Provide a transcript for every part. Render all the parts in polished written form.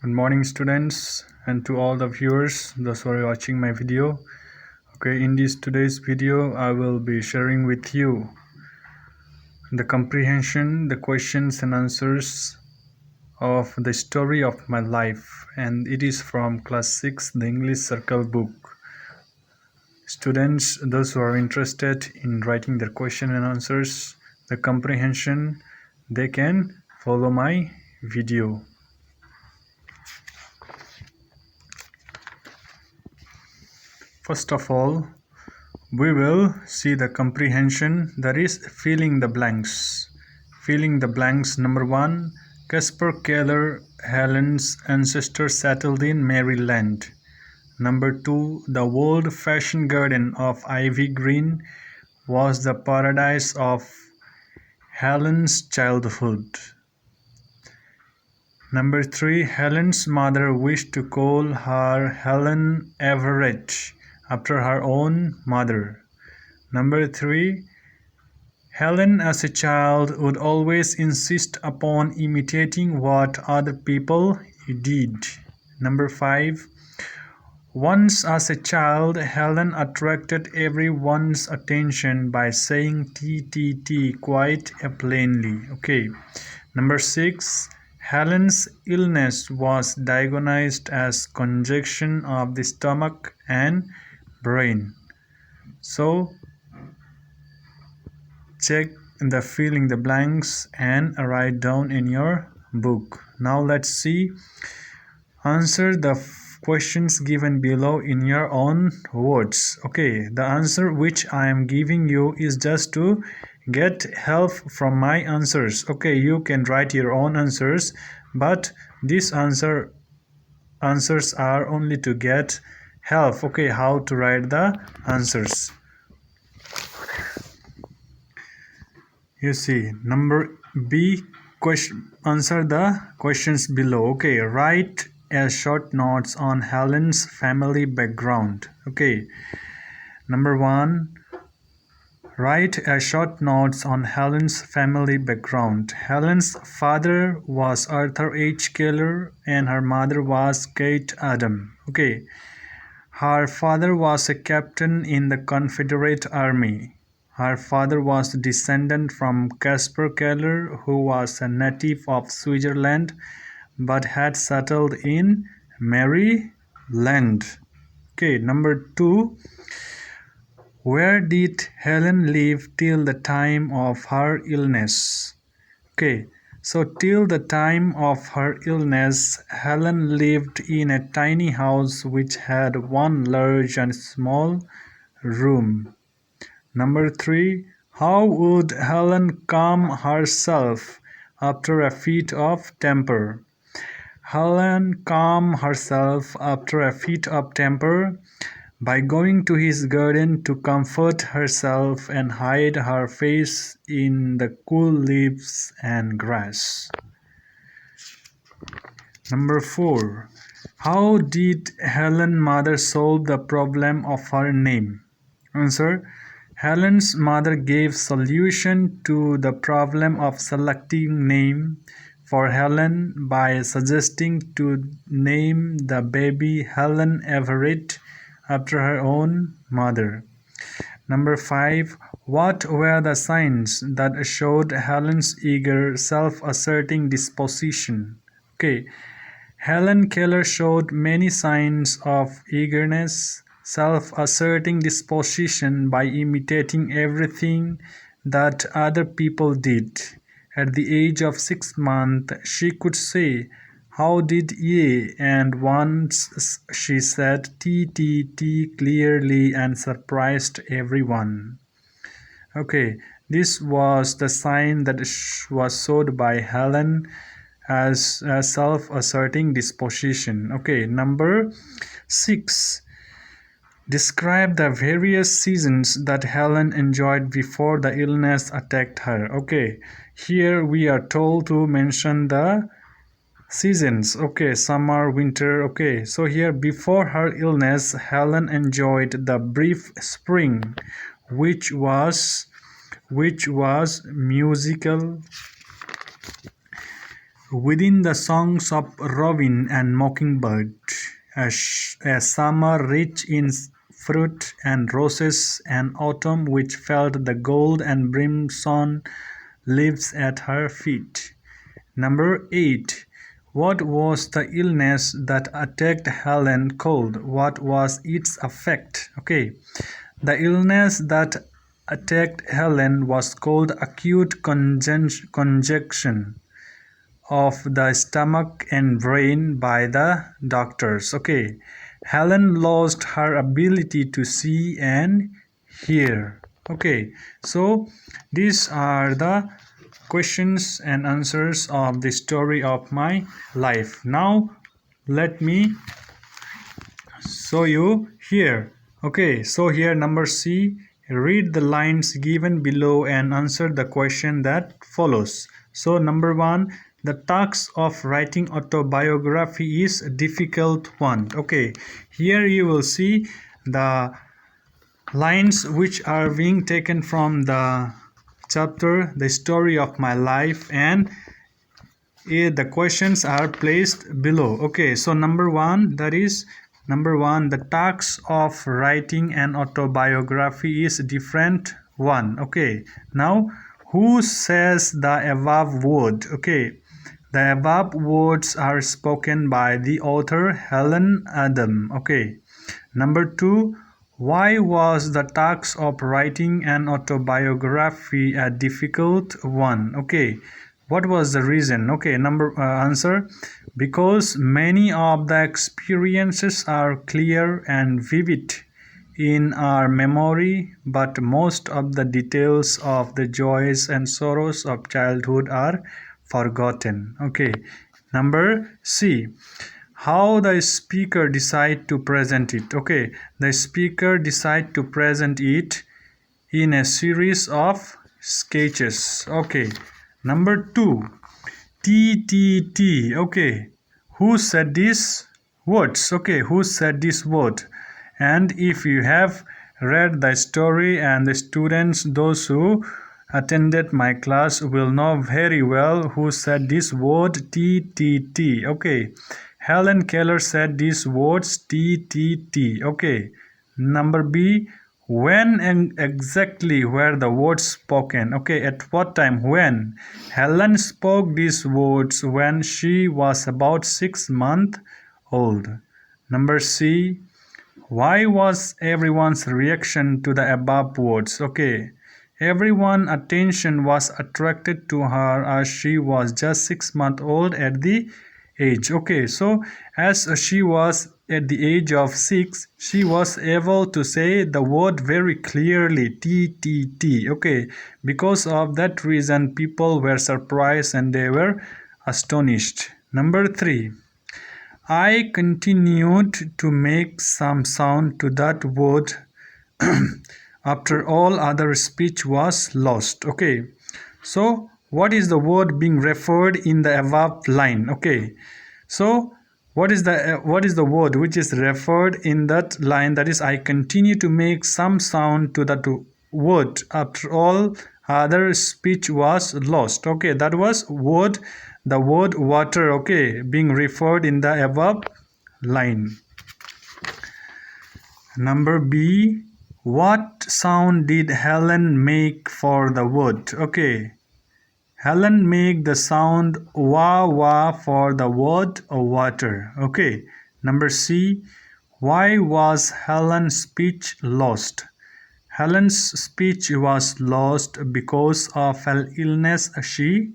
Good morning, students, and to all the viewers those who are watching my video. Okay, in this today's video I will be sharing with you the comprehension, the questions and answers of the story of my life, and it is from class 6 the English circle book. Students, those who are interested in writing their question and answers, the comprehension, they can follow my video. First of all, we will see the comprehension, that is filling the blanks. Filling the blanks. Number 1. Caspar Keller, Helen's ancestor, settled in Maryland. Number 2. The old-fashioned garden of Ivy Green was the paradise of Helen's childhood. Number 3. Helen's mother wished to call her Helen Everett, after her own mother. Number 3. Helen as a child would always insist upon imitating what other people did. Number 5. Once as a child, Helen attracted everyone's attention by saying T, T, T quite plainly. Okay. Number 6. Helen's illness was diagnosed as congestion of the stomach and brain. So, check the filling the blanks and write down in your book. Now let's see. Answer the questions given below in your own words. Okay, the answer which I am giving you is just to get help from my answers. Okay, you can write your own answers, but these answers are only to get help. Okay, how to write the answers. You see, number B, answer the questions below. Okay, write a short notes on Helen's family background. Okay, number 1, write a short notes on Helen's family background. Helen's father was Arthur H. Keller and her mother was Kate Adam. Okay, her father was a captain in the Confederate Army. Her father was descended from Caspar Keller, who was a native of Switzerland but had settled in Maryland. Okay, number 2. Where did Helen live till the time of her illness? Okay, so till the time of her illness, Helen lived in a tiny house which had one large and small room. Number 3. How would Helen calm herself after a fit of temper? Helen calmed herself after a fit of temper by going to his garden to comfort herself and hide her face in the cool leaves and grass. Number 4. How did Helen's mother solve the problem of her name? Answer. Helen's mother gave solution to the problem of selecting name for Helen by suggesting to name the baby Helen Everett after her own mother. Number 5. What were the signs that showed Helen's eager, self-asserting disposition? Okay. Helen Keller showed many signs of eagerness, self-asserting disposition by imitating everything that other people did. At the age of 6 months, she could say, "How did ye?" and once she said, "T, T, T" clearly and surprised everyone. Okay, this was the sign that was showed by Helen as a self-asserting disposition. Okay, number 6. Describe the various seasons that Helen enjoyed before the illness attacked her. Okay, here we are told to mention the seasons. Okay, summer, winter. Okay, so here before her illness, Helen enjoyed the brief spring, which was musical, Within the songs of robin and mockingbird, a summer rich in fruit and roses, an autumn which felt the gold and brimstone leaves at her feet. Number 8. What was the illness that attacked Helen called? What was its effect? Okay. The illness that attacked Helen was called acute congestion of the stomach and brain by the doctors. Okay. Helen lost her ability to see and hear. Okay. So these are the questions and answers of the story of my life. Now let me show you here. Okay, so here number C, read the lines given below and answer the question that follows. So number 1, the task of writing autobiography is a difficult one. Okay, here you will see the lines which are being taken from the chapter The Story of My Life, and the questions are placed below. Okay, so number 1, that is number 1, the task of writing an autobiography is different one. Okay, now who says the above word? Okay, the above words are spoken by the author Helen Adam. Okay, number 2, why was the task of writing an autobiography a difficult one? Okay, what was the reason? Okay, answer, because many of the experiences are clear and vivid in our memory, but most of the details of the joys and sorrows of childhood are forgotten. Okay, number C, how the speaker decide to present it. Okay, the speaker decide to present it in a series of sketches. Okay, number 2, TTT. Okay, who said these words? Okay, who said this word? And if you have read the story, and the students, those who attended my class, will know very well who said this word TTT. Okay, Helen Keller said these words TTT. Okay, number B, when and exactly were the words spoken? Okay, at what time? When? Helen spoke these words when she was about 6 months old. Number C, why was everyone's reaction to the above words? Okay, everyone's attention was attracted to her as she was just 6 months old at the age. Okay, so as she was at the age of 6, she was able to say the word very clearly, TTT. Okay, because of that reason, people were surprised and they were astonished. Number 3, I continued to make some sound to that word after all other speech was lost. Okay, so what is the word being referred in the above line? Okay, so what is the word which is referred in that line? That is, I continue to make some sound to that word after all other speech was lost. Okay, that was the word water. Okay, being referred in the above line. Number B, what sound did Helen make for the word? Okay, Helen make the sound wah wah for the word water. Okay, number C, why was Helen's speech lost? Helen's speech was lost because of an illness she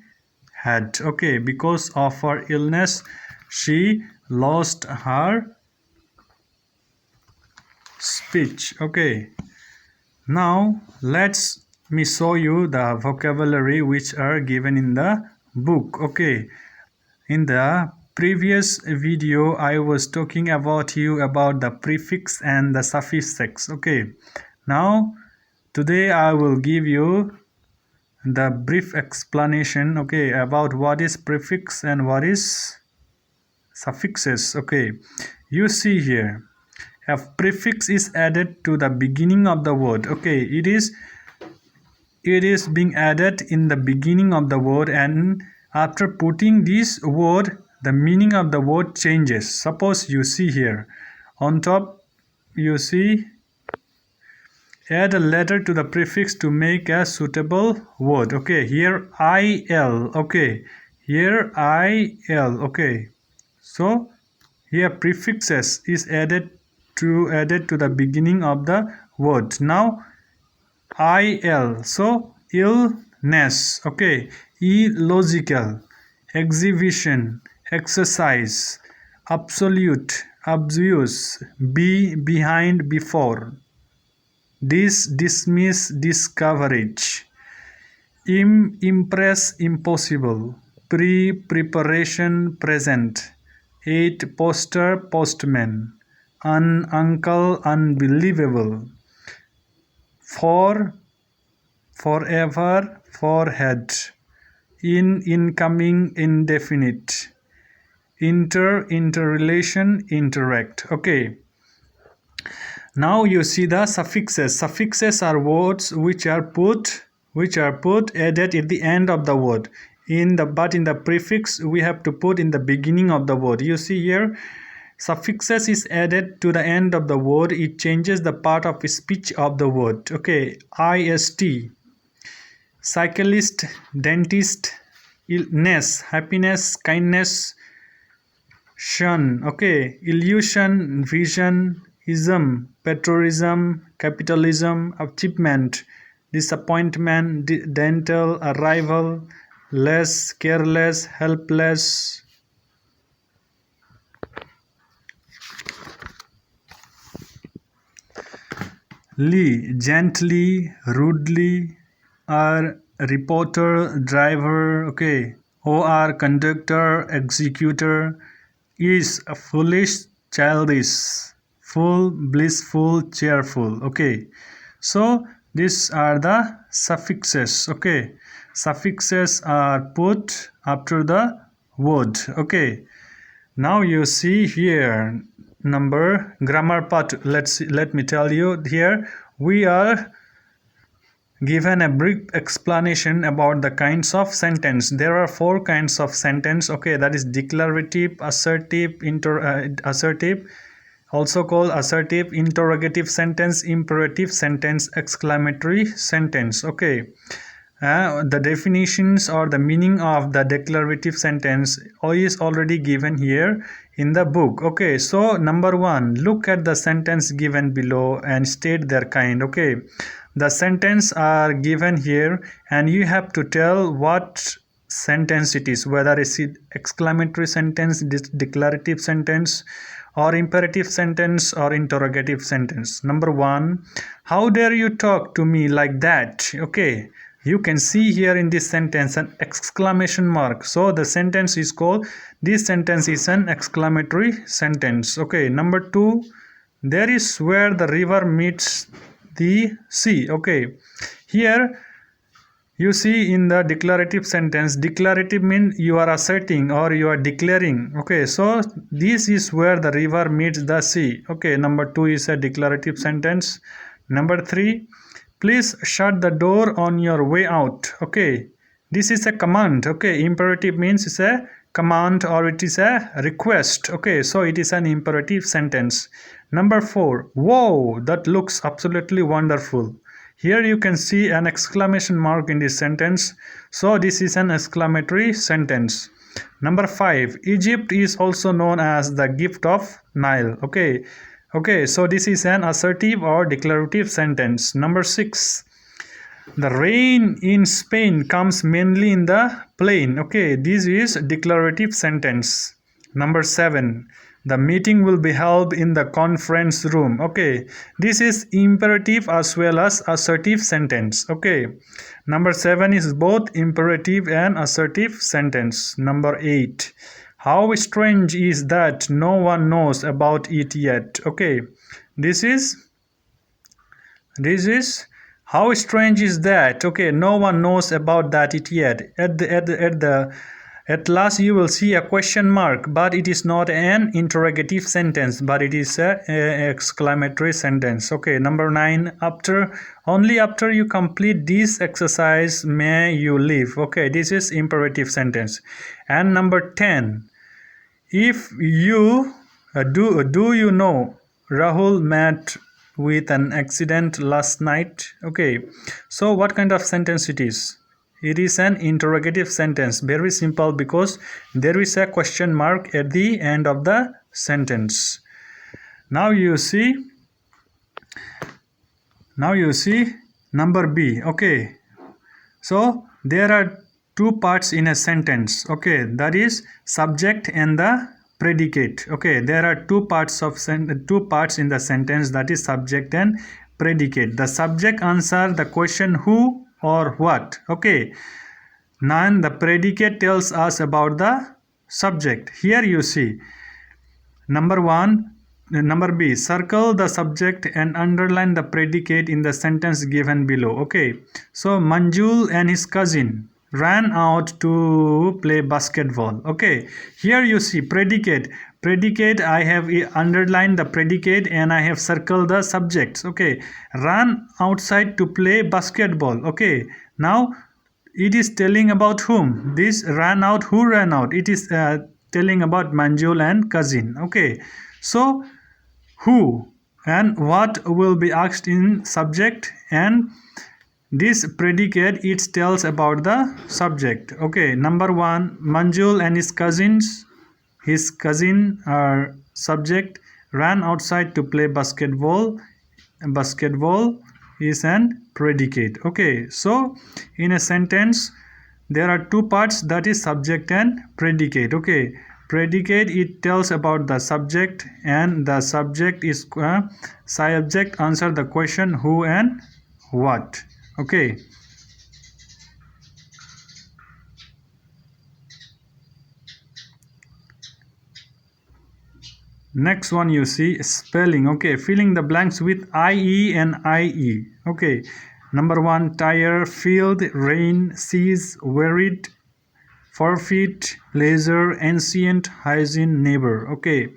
had. Okay, because of her illness she lost her speech. Okay, now let's me show you the vocabulary which are given in the book. Okay, in the previous video I was talking about the prefix and the suffix. Okay, now today I will give you the brief explanation, okay, about what is prefix and what is suffixes. Okay, you see here, a prefix is added to the beginning of the word. Okay, it is being added in the beginning of the word, and After putting this word, the meaning of the word changes. Suppose you see here on top, you see, add a letter to the prefix to make a suitable word. Okay, here il. Okay, here il. Okay, so here prefixes is added to the beginning of the word. Now il, so illness. Okay, illogical, exhibition, exercise, absolute, abuse, be, behind, before, dismiss, discourage, impress, impossible, preparation, present, eight, poster, postman, uncle, unbelievable, for, forever, forehead, incoming, indefinite, interrelation, interact. Okay, now you see the suffixes. Suffixes are words which are put added at the end of the word. In the prefix we have to put in the beginning of the word. You see here, suffixes is added to the end of the word. It changes the part of speech of the word. Okay, ist, cyclist, dentist, illness, happiness, kindness, shun. Okay, illusion, vision, ism, patriotism, capitalism, achievement, disappointment, dental, arrival, less, careless, helpless. Lee, gently, rudely, R, reporter, driver. Okay, or conductor, executor, is foolish, childish, full, blissful, cheerful. Okay, so these are the suffixes. Okay, suffixes are put after the word. Okay, now you see here number grammar part. Let me tell you, here we are given a brief explanation about the kinds of sentence. There are four kinds of sentence. Okay, that is declarative, assertive, assertive, also called assertive, interrogative sentence, imperative sentence, exclamatory sentence. Okay, the definitions or the meaning of the declarative sentence is already given here in the book. Okay, so number one, look at the sentence given below and state their kind. Okay, the sentence are given here and you have to tell what sentence it is, whether it's exclamatory sentence, declarative sentence, or imperative sentence, or interrogative sentence. Number one, how dare you talk to me like that? Okay, you can see here in this sentence an exclamation mark, so the sentence is called, this sentence is an exclamatory sentence. Okay, number two, there is where the river meets the sea. Okay, here you see in the declarative sentence, declarative means you are asserting or you are declaring. Okay, so this is where the river meets the sea. Okay, number two is a declarative sentence. Number three, please shut the door on your way out. Okay, this is a command. Okay, imperative means it's a command or it is a request. Okay, so it is an imperative sentence. Number four, whoa, that looks absolutely wonderful. Here you can see an exclamation mark in this sentence, so this is an exclamatory sentence. Number five, Egypt is also known as the gift of Nile. Okay, so this is an assertive or declarative sentence. Number six, the rain in Spain comes mainly in the plain. Okay, this is declarative sentence. Number seven, the meeting will be held in the conference room. Okay, this is imperative as well as assertive sentence. Okay, number seven is both imperative and assertive sentence. Number eight, how strange is that no one knows about it yet. Okay, this is how strange is that. Okay, no one knows about that it yet. At the At last you will see a question mark, but it is not an interrogative sentence, but it is a exclamatory sentence. Okay, number 9, only after you complete this exercise may you leave. Okay, this is imperative sentence. And number 10, if you do you know Rahul met with an accident last night? Okay, so what kind of sentence it is? It is an interrogative sentence. Very simple, because there is a question mark at the end of the sentence. Now you see number B. Okay, so there are two parts in a sentence. Okay, that is subject and the predicate. Okay, there are two parts in the sentence, that is subject and predicate. The subject answer the question who or what. Okay, now the predicate tells us about the subject. Here you see number B, circle the subject and underline the predicate in the sentence given below. Okay, so Manjul and his cousin ran out to play basketball. Okay, here you see predicate. I have underlined the predicate and I have circled the subjects. Okay, run outside to play basketball. Okay, now it is telling about whom. This ran out, who ran out? It is telling about Manjul and cousin. Okay, so who and what will be asked in subject, and this predicate it tells about the subject. Okay, number 1, Manjul and his cousin are subject, ran outside to play basketball. Basketball is an predicate. Okay, so in a sentence there are two parts, that is subject and predicate. Okay, predicate it tells about the subject, and the subject is subject answer the question who and what. Okay, next one you see spelling. Okay, filling the blanks with IE and IE. Okay, number 1, tire, field, rain, seas, worried, forfeit, leisure, ancient, hygiene, neighbor. Okay,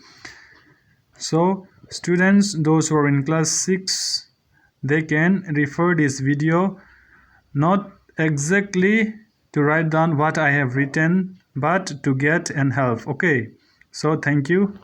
so students, those who are in class 6, they can refer this video, not exactly to write down what I have written, but to get and help. Okay, so thank you.